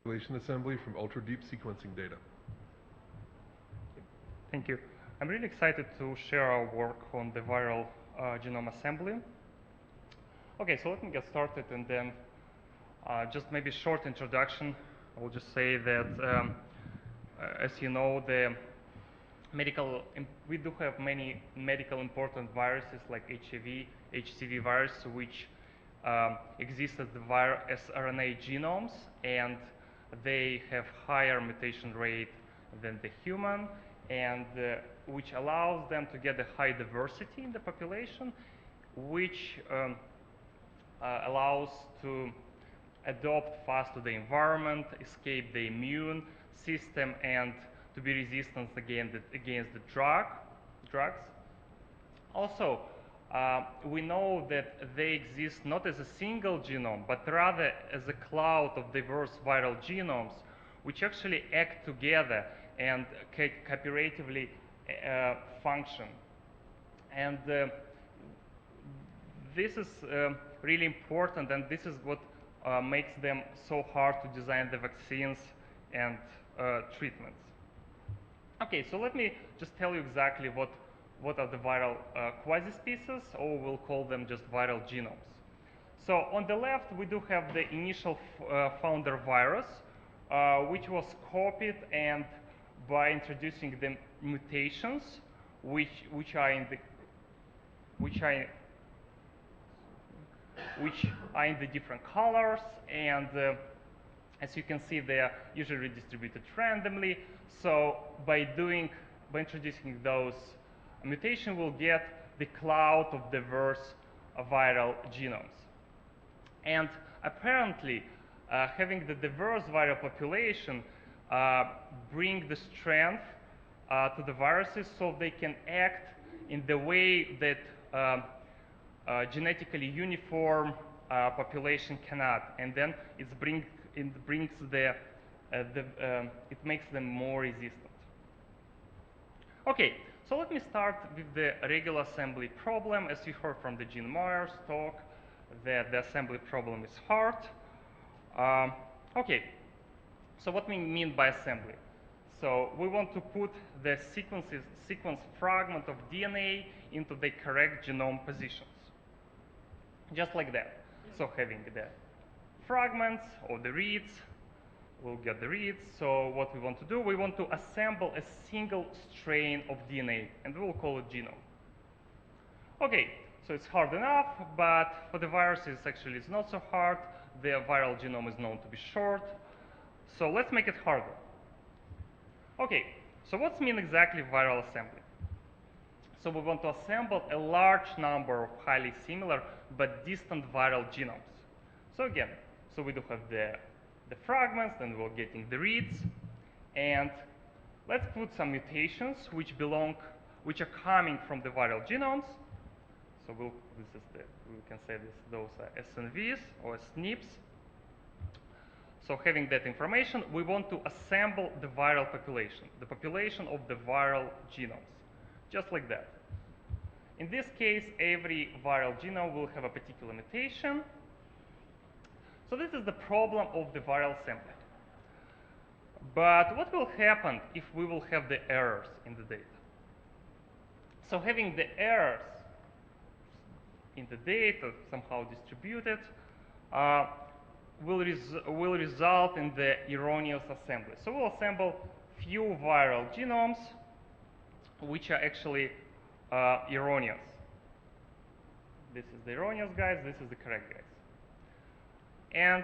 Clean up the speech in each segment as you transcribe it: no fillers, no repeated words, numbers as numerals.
population assembly from ultra-deep sequencing data. Thank you. I'm really excited to share our work on the viral genome assembly. Okay, so let me get started, and then just maybe short introduction. I will just say that, as you know, we do have many medical important viruses like HIV, HCV virus, which exist as RNA genomes, and they have higher mutation rate than the human, and which allows them to get a high diversity in the population, which allows to adapt fast to the environment, escape the immune system, and to be resistant against the drugs. Also, we know that they exist not as a single genome, but rather as a cloud of diverse viral genomes, which actually act together and cooperatively function. And this is really important, and this is what makes them so hard to design the vaccines and treatments. Okay, so let me just tell you exactly what are the viral quasi-species, or we'll call them just viral genomes. So on the left, we do have the initial founder virus, which was copied, and by introducing the mutations, which are in the different colors, and as you can see, they are usually distributed randomly. So by introducing those mutations, we'll get the cloud of diverse viral genomes. And apparently, having the diverse viral population bring the strength to the viruses, so they can act in the way that genetically uniform population cannot, and then it makes them more resistant. Okay, so let me start with the regular assembly problem. As you heard from the Gene Myers talk, that the assembly problem is hard. Okay, so what we mean by assembly? So we want to put the sequence fragment of DNA into the correct genome positions, just like that. So having the fragments or the reads, we'll get the reads. So what we want to do, we want to assemble a single strain of DNA, and we'll call it genome. Okay, so it's hard enough, but for the viruses, actually it's not so hard. The viral genome is known to be short. So let's make it harder. Okay, so what's mean exactly viral assembly? So we want to assemble a large number of highly similar but distant viral genomes. So again, so we do have the fragments, then we're getting the reads, and let's put some mutations which are coming from the viral genomes. So we can say those are SNVs or SNPs. So having that information, we want to assemble the viral population, the population of the viral genomes, just like that. In this case, every viral genome will have a particular mutation. So this is the problem of the viral assembly. But what will happen if we will have the errors in the data? So having the errors in the data somehow distributed will result in the erroneous assembly. So we'll assemble few viral genomes which are actually erroneous. This is the erroneous guys, this is the correct guys. And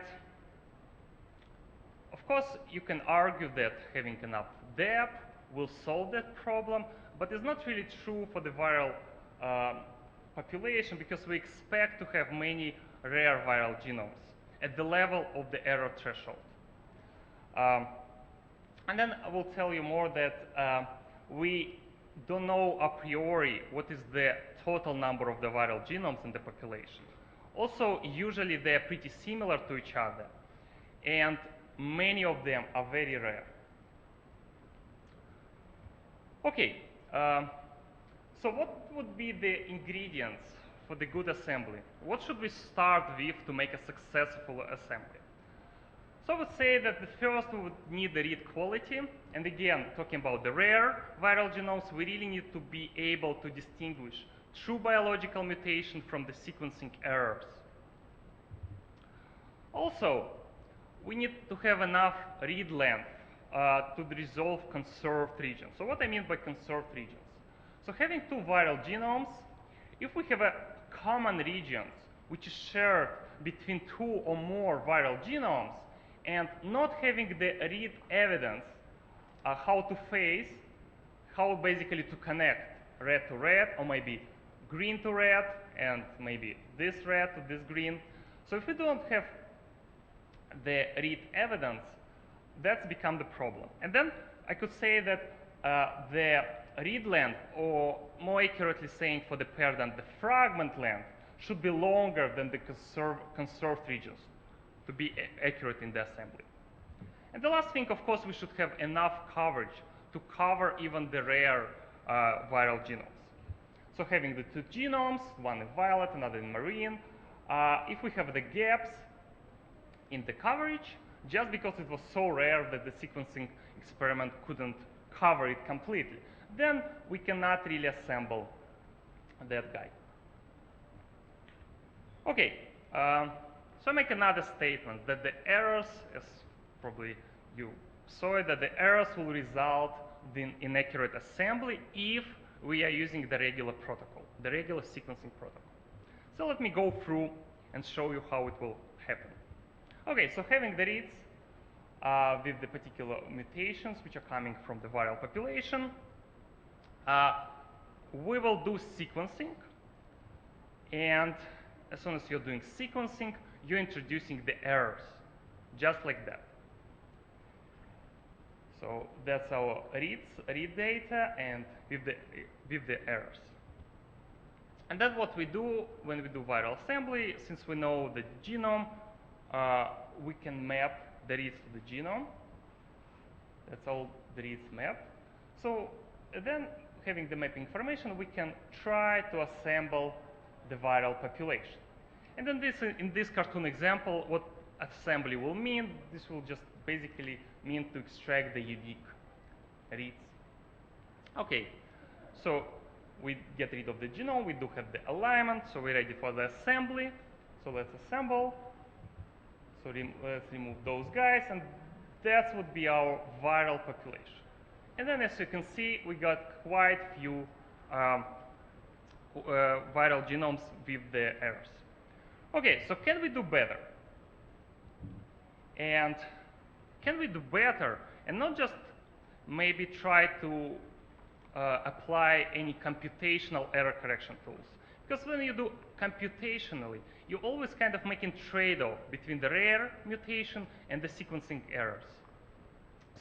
of course, you can argue that having enough depth will solve that problem, but it's not really true for the viral population, because we expect to have many rare viral genomes at the level of the error threshold. And then I will tell you more that we don't know a priori what is the total number of the viral genomes in the population. Also, usually they are pretty similar to each other, and many of them are very rare. Okay, so what would be the ingredients for the good assembly? What should we start with to make a successful assembly? So I would say that the first we would need the read quality. And again, talking about the rare viral genomes, we really need to be able to distinguish true biological mutation from the sequencing errors. Also, we need to have enough read length to resolve conserved regions. So what I mean by conserved regions? So having two viral genomes, if we have a common regions which is shared between two or more viral genomes, and not having the read evidence how to phase, how basically to connect red to red, or maybe green to red, and maybe this red to this green. So if we don't have the read evidence, that's become the problem. And then I could say that the read length, or more accurately saying for the paradigm, the fragment length should be longer than the conserved regions to be accurate in the assembly. And the last thing, of course, we should have enough coverage to cover even the rare viral genomes. So having the two genomes, one in violet, another in marine, if we have the gaps in the coverage, just because it was so rare that the sequencing experiment couldn't cover it completely, then we cannot really assemble that guy. Okay, so I make another statement that the errors, as probably you saw it, that the errors will result in inaccurate assembly if we are using the regular protocol, the regular sequencing protocol. So let me go through and show you how it will happen. Okay, so having the reads with the particular mutations which are coming from the viral population, we will do sequencing, and as soon as you're doing sequencing, you're introducing the errors, just like that. So that's our read data and with the errors. And that's what we do when we do viral assembly. Since we know the genome, we can map the reads to the genome. That's all the reads map. So then, having the mapping information, we can try to assemble the viral population. And then in this cartoon example, what assembly will mean, this will just basically mean to extract the unique reads. Okay, so we get rid of the genome, we do have the alignment, so we're ready for the assembly. So let's assemble. So let's remove those guys, and that would be our viral population. And then, as you can see, we got quite few viral genomes with the errors. Okay, so can we do better? And can we do better and not just maybe try to apply any computational error correction tools? Because when you do computationally, you're always kind of making trade-off between the rare mutation and the sequencing errors.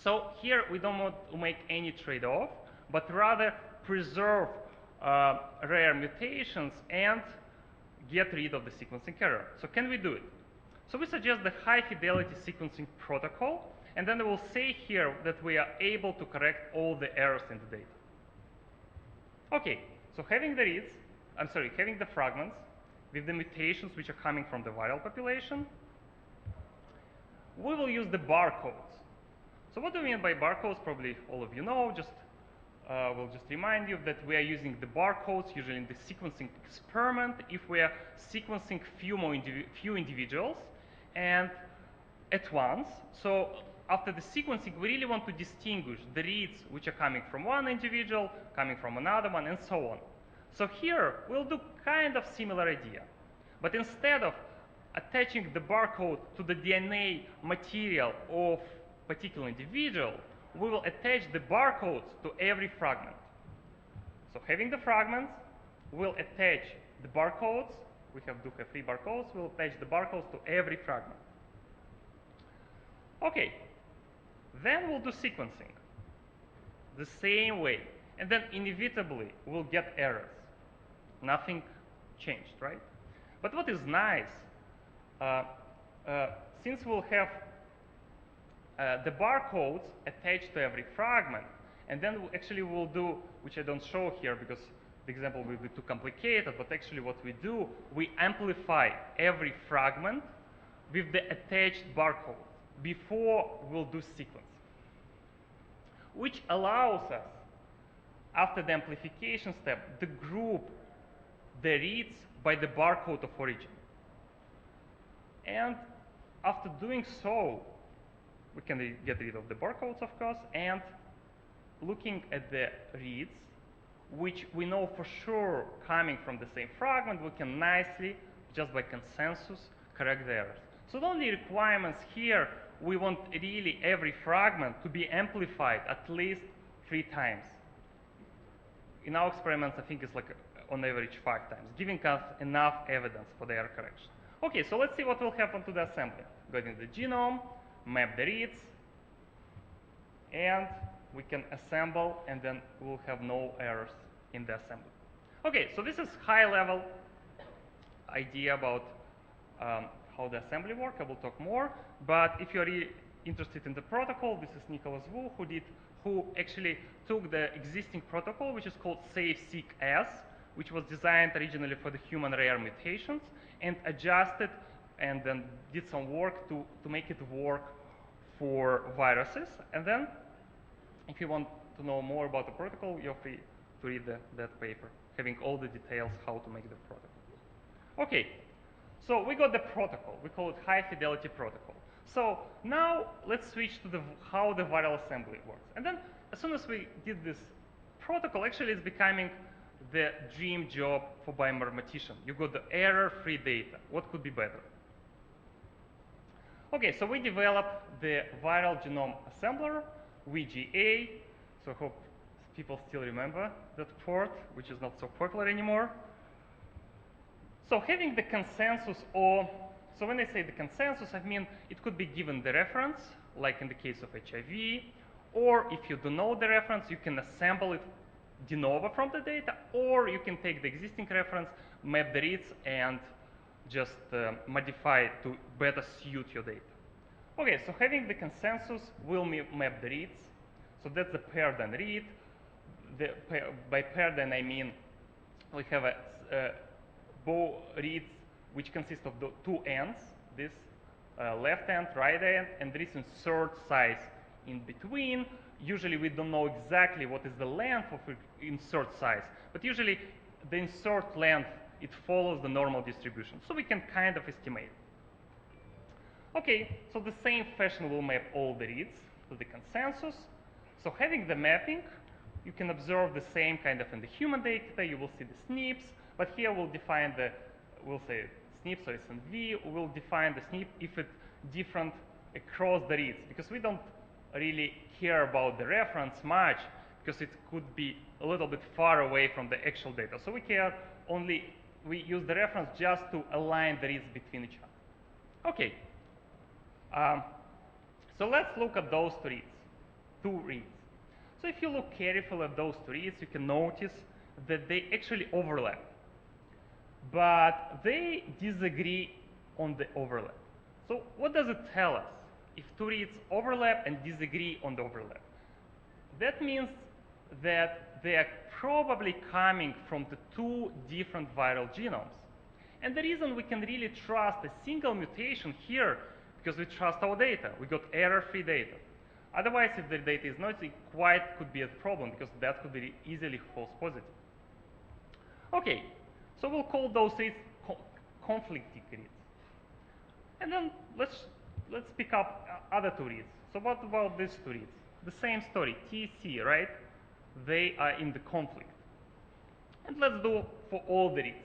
So here we don't want to make any trade-off, but rather preserve rare mutations and get rid of the sequencing error. So can we do it? So we suggest the high fidelity sequencing protocol, and then we will say here that we are able to correct all the errors in the data. Okay, so having the reads, having the fragments with the mutations which are coming from the viral population, we will use the barcodes. So what do we mean by barcodes? Probably all of you know. We'll just remind you that we are using the barcodes usually in the sequencing experiment if we are sequencing few individuals and at once. So after the sequencing, we really want to distinguish the reads which are coming from one individual, coming from another one, and so on. So here we'll do kind of similar idea, but instead of attaching the barcode to the DNA material of particular individual, we will attach the barcodes to every fragment. So having the fragments, we'll attach the barcodes. We do have 3 barcodes. We'll attach the barcodes to every fragment. Okay, then we'll do sequencing the same way, and then inevitably we'll get errors. Nothing changed, right? But what is nice, since we'll have the barcodes attached to every fragment, and then actually we'll do, which I don't show here because the example will be too complicated, but actually what we do, we amplify every fragment with the attached barcode. before we'll do sequence, which allows us, after the amplification step, to group the reads by the barcode of origin. And after doing so, we can get rid of the barcodes, of course, and looking at the reads, which we know for sure coming from the same fragment, we can nicely, just by consensus, correct the errors. So the only requirements here, we want really every fragment to be amplified at least 3 times. In our experiments, I think it's like on average 5 times, giving us enough evidence for the error correction. Okay, so let's see what will happen to the assembly. Go into the genome, map the reads, and we can assemble, and then we'll have no errors in the assembly. Okay, so this is high-level idea about how the assembly works. I will talk more, but if you're really interested in the protocol, this is Nicholas Wu who actually took the existing protocol, which is called SafeSeq-S, which was designed originally for the human rare mutations, and adjusted and then did some work to make it work for viruses. And then, if you want to know more about the protocol, you're free to read that paper, having all the details how to make the protocol. Okay, so we got the protocol. We call it high fidelity protocol. So now let's switch to how the viral assembly works. And then as soon as we did this protocol, actually it's becoming the dream job for bioinformatician. You got the error-free data. What could be better? Okay, so we developed the viral genome assembler, VGA. So I hope people still remember that port, which is not so popular anymore. So having the consensus, so when I say the consensus, I mean it could be given the reference, like in the case of HIV, or if you don't know the reference, you can assemble it de novo from the data, or you can take the existing reference, map the reads, and just modify it to better suit your data. Okay, so having the consensus, we'll map the reads. So that's the paired and read. By paired and I mean we have a bow reads which consist of the 2 ends, this left end, right end, and there is insert size in between. Usually we don't know exactly what is the length of insert size, but usually the insert length, it follows the normal distribution, so we can kind of estimate. Okay, so the same fashion will map all the reads to the consensus. So having the mapping, you can observe the same kind of in the human data. You will see the SNPs, but here we'll define the, we'll say SNP, so SNV, we'll define the SNP if it's different across the reads, because we don't really care about the reference much, because it could be a little bit far away from the actual data. So we care only, we use the reference just to align the reads between each other. Okay. So let's look at those two reads. So if you look carefully at those 2 reads, you can notice that they actually overlap, but they disagree on the overlap. So what does it tell us if 2 reads overlap and disagree on the overlap? That means that they are probably coming from the 2 different viral genomes. And the reason we can really trust a single mutation here, because we trust our data. We got error-free data. Otherwise, if the data is not, it quite could be a problem, because that could be easily false positive. Okay, so we'll call those reads conflicting reads. And then let's pick up other 2 reads. So what about these 2 reads? The same story, TC, right? They are in the conflict. And let's do for all the reads.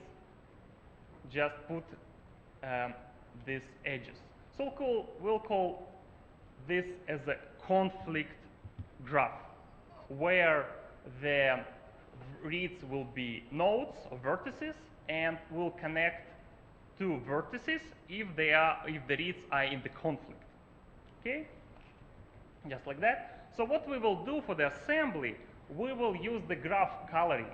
Just put these edges. So we'll call this as a conflict graph, where the reads will be nodes or vertices, and will connect 2 vertices if the reads are in the conflict. Okay, just like that. So what we will do for the assembly, we will use the graph coloring.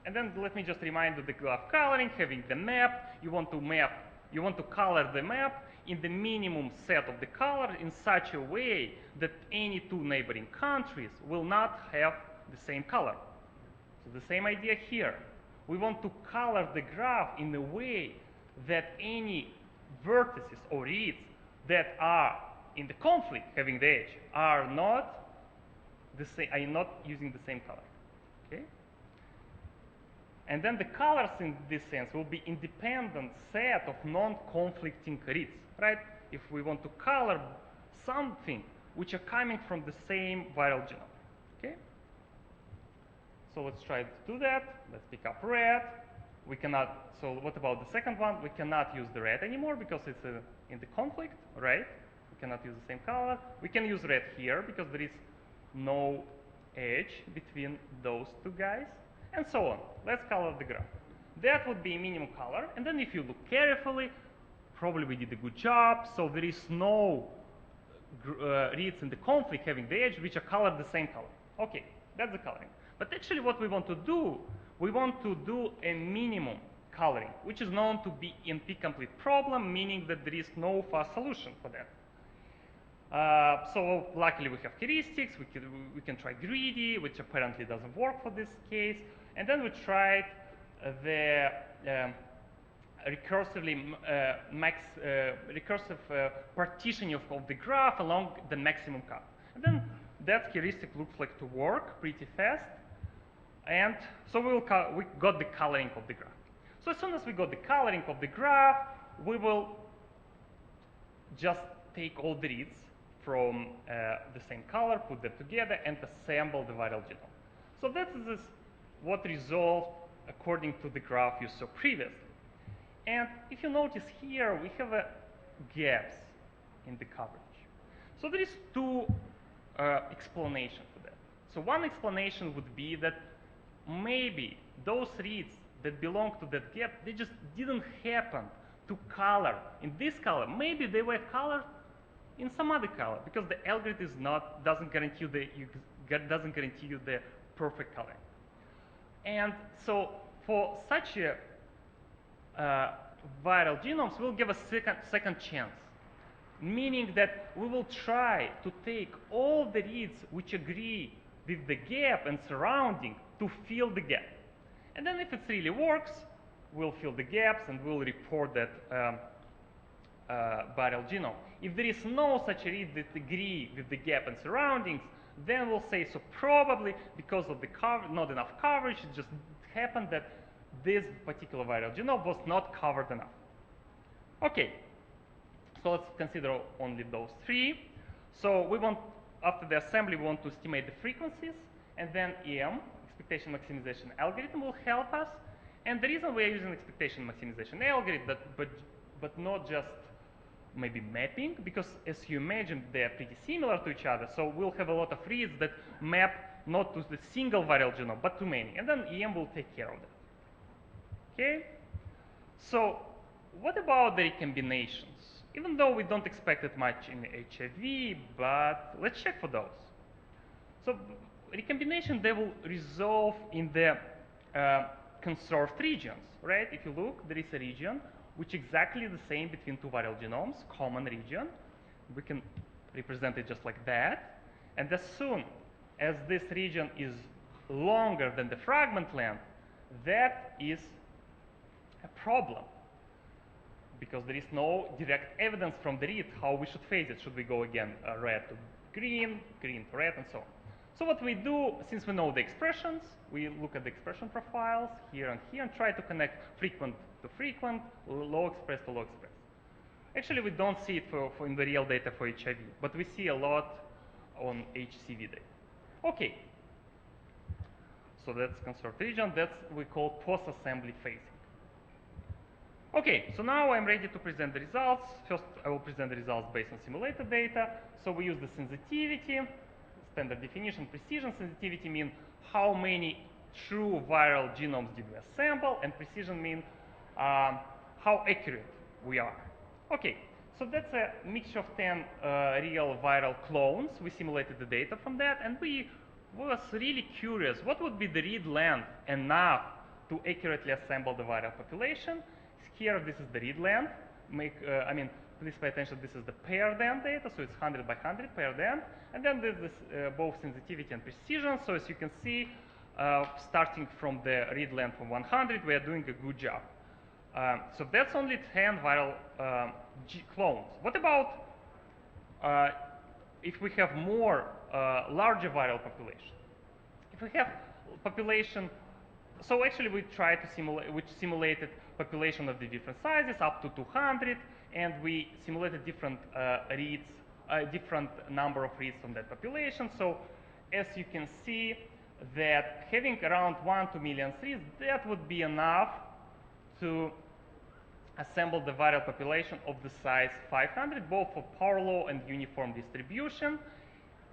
And then let me just remind you the graph coloring, having the map, you want to color the map in the minimum set of the color in such a way that any 2 neighboring countries will not have the same color. So the same idea here. We want to color the graph in a way that any vertices or reads that are in the conflict having the edge are not the same, are not using the same color. Okay? And then the colors in this sense will be independent set of non-conflicting reads, right? If we want to color something which are coming from the same viral genome. Okay? So let's try to do that. Let's pick up red. We cannot, so what about the second one? We cannot use the red anymore because it's in the conflict, right? We cannot use the same color. We can use red here because there is no edge between those two guys, and so on. Let's color the graph. That would be a minimum color, and then if you look carefully, probably we did a good job, so there is no reads in the conflict having the edge which are colored the same color. Okay, that's the coloring. But actually what we want to do, we want to do a minimum coloring, which is known to be NP-complete problem, meaning that there is no fast solution for that. So luckily we have heuristics, we can try greedy, which apparently doesn't work for this case, and then we tried the recursive partitioning of the graph along the maximum cut. And then that heuristic looks like to work pretty fast, and so we got the coloring of the graph. So as soon as we got the coloring of the graph, we will just take all the reads from the same color, put them together, and assemble the viral genome. So that is what resolved according to the graph you saw previously. And if you notice here, we have gaps in the coverage. So there is two explanations for that. So one explanation would be that maybe those reads that belong to that gap, they just didn't happen to color in this color. Maybe they were colored in some other color because the algorithm doesn't guarantee you the perfect coloring. And so for such a viral genomes, we'll give a second chance, meaning that we will try to take all the reads which agree with the gap and surrounding to fill the gap. And then if it really works, we'll fill the gaps and we'll report that viral genome. If there is no such read that agree with the gap and surroundings, then we'll say, so probably because of the not enough coverage, it just happened that this particular viral genome was not covered enough. Okay, so let's consider only those three. So we want, after the assembly, we want to estimate the frequencies, and then EM, expectation maximization algorithm, will help us. And the reason we are using expectation maximization algorithm, but not just maybe mapping, because as you imagine, they are pretty similar to each other. So we'll have a lot of reads that map not to the single viral genome, but to many. And then EM will take care of that. Okay? So what about the recombinations? Even though we don't expect it much in HIV, but let's check for those. So recombination, they will resolve in the conserved regions, right? If you look, there is a region which is exactly the same between two viral genomes, common region. We can represent it just like that. And as soon as this region is longer than the fragment length, that is a problem, because there is no direct evidence from the read how we should phase it. Should we go again red to green, green to red, and so on. So what we do, since we know the expressions, we look at the expression profiles here and here and try to connect frequent to frequent, low express to low express. Actually, we don't see it in the real data for HIV, but we see a lot on HCV data. Okay, so that's conserved region. That's we call post-assembly phasing. Okay, so now I'm ready to present the results. First, I will present the results based on simulated data. So we use the sensitivity, standard definition. Precision sensitivity means how many true viral genomes did we assemble, and precision means how accurate we are. Okay, so that's a mixture of 10 real viral clones. We simulated the data from that, and we was really curious what would be the read length enough to accurately assemble the viral population. Here, this is the read length. Please pay attention, this is the paired end data, so it's 100 by 100 paired end. And then there's this, both sensitivity and precision. So as you can see, starting from the read length from 100, we are doing a good job. So that's only 10 viral clones. What about if we have more larger viral population? If we have population, so actually we tried to simulate, we simulated population of the different sizes up to 200, and we simulated different reads, different number of reads from that population. So as you can see, that having around 1-2 million reads, that would be enough to assemble the viral population of the size 500, both for power law and uniform distribution.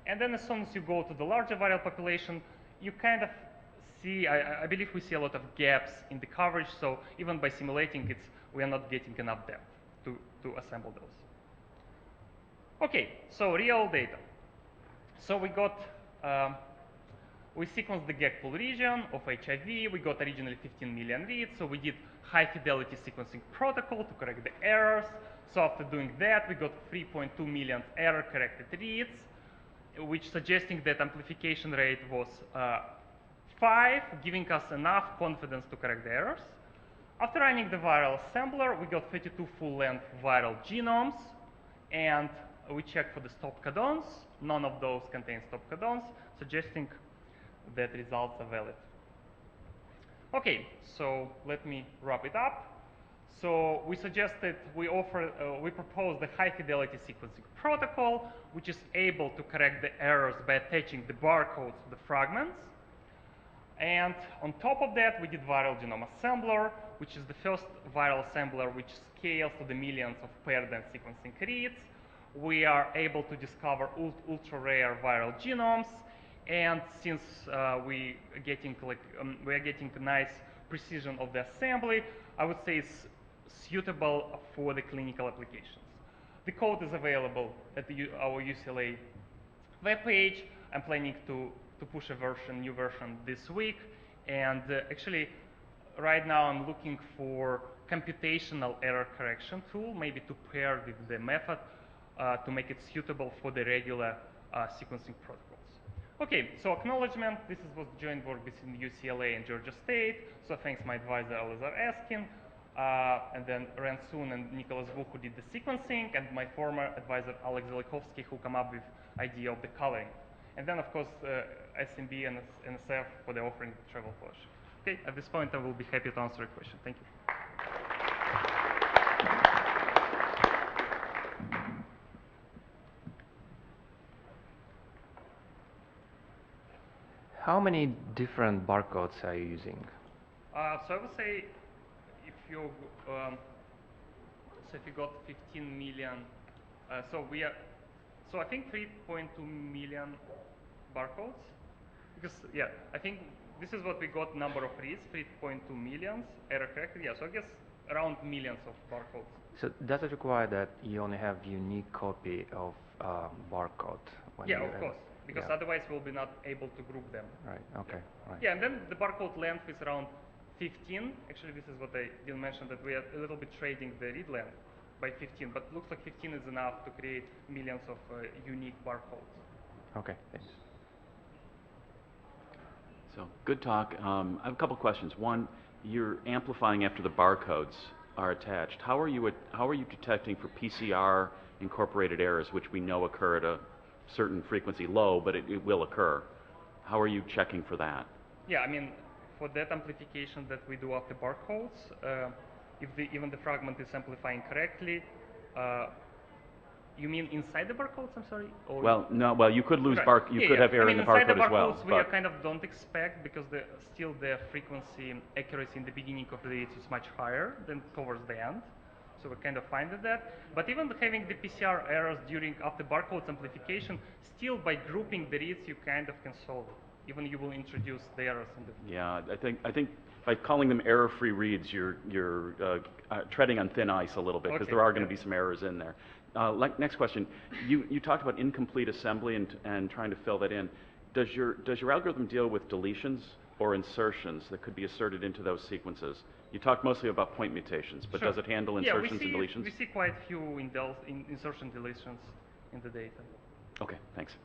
And then as soon as you go to the larger viral population, you kind of see, I believe we see a lot of gaps in the coverage, so even by simulating it, we are not getting enough depth to assemble those. Okay, so real data. So we got, we sequenced the GAG pool region of HIV. We got originally 15 million reads, so we did high fidelity sequencing protocol to correct the errors. So after doing that, we got 3.2 million error corrected reads, which suggesting that amplification rate was 5, giving us enough confidence to correct the errors. After running the viral assembler, we got 32 full-length viral genomes, and we checked for the stop codons. None of those contain stop codons, suggesting that results are valid. Okay, so let me wrap it up. So we suggested, we proposed the high fidelity sequencing protocol, which is able to correct the errors by attaching the barcodes to the fragments. And on top of that, we did viral genome assembler, which is the first viral assembler which scales to the millions of paired dense sequencing reads. We are able to discover ultra rare viral genomes, and since we are getting a nice precision of the assembly, I would say it's suitable for the clinical applications. The code is available at our UCLA webpage. I'm planning to push a new version this week, and actually right now I'm looking for computational error correction tool, maybe to pair with the method to make it suitable for the regular sequencing protocols. Okay, so acknowledgement, this was joint work between UCLA and Georgia State, so thanks my advisor Elazar Eskin, and then Ren Soon and Nicholas Wu who did the sequencing, and my former advisor Alex Zelikovsky who came up with idea of the coloring. And then of course ISMB and NSF for the offering travel fellowship. Okay, at this point I will be happy to answer a question. Thank you. How many different barcodes are you using? So I would say if you if you got 15 million, so I think 3.2 million barcodes, because yeah, I think this is what we got number of reads, 3.2 millions error corrected. Yeah, so I guess around millions of barcodes. So does it require that you only have unique copy of barcode? Yeah, of course. Because otherwise we'll be not able to group them. Right, okay, right. Yeah, and then the barcode length is around 15. Actually, this is what I didn't mention, that we are a little bit trading the read length by 15, but looks like 15 is enough to create millions of unique barcodes. Okay, thanks. So, good talk. I have a couple questions. One, you're amplifying after the barcodes are attached. How are you detecting for PCR incorporated errors, which we know occur at a certain frequency low, but it will occur? How are you checking for that? Yeah, I mean, for that amplification that we do after barcodes, if even the fragment is amplifying correctly, you mean inside the barcodes? I'm sorry. Or well, no. Well, you could lose right. You could have error in the barcode as well. We are kind of don't expect, because still the frequency accuracy in the beginning of the reads is much higher than towards the end. So we kind of find that. But even having the PCR errors after barcodes amplification, still by grouping the reads, you kind of can solve it. Even you will introduce the errors in the. Yeah, I think by calling them error-free reads, you're treading on thin ice a little bit, because there are going to be some errors in there. Next question, you talked about incomplete assembly and trying to fill that in. Does your algorithm deal with deletions or insertions that could be asserted into those sequences? You talked mostly about point mutations, but does it handle insertions and deletions? We see quite a few insertion deletions in the data. Okay, thanks.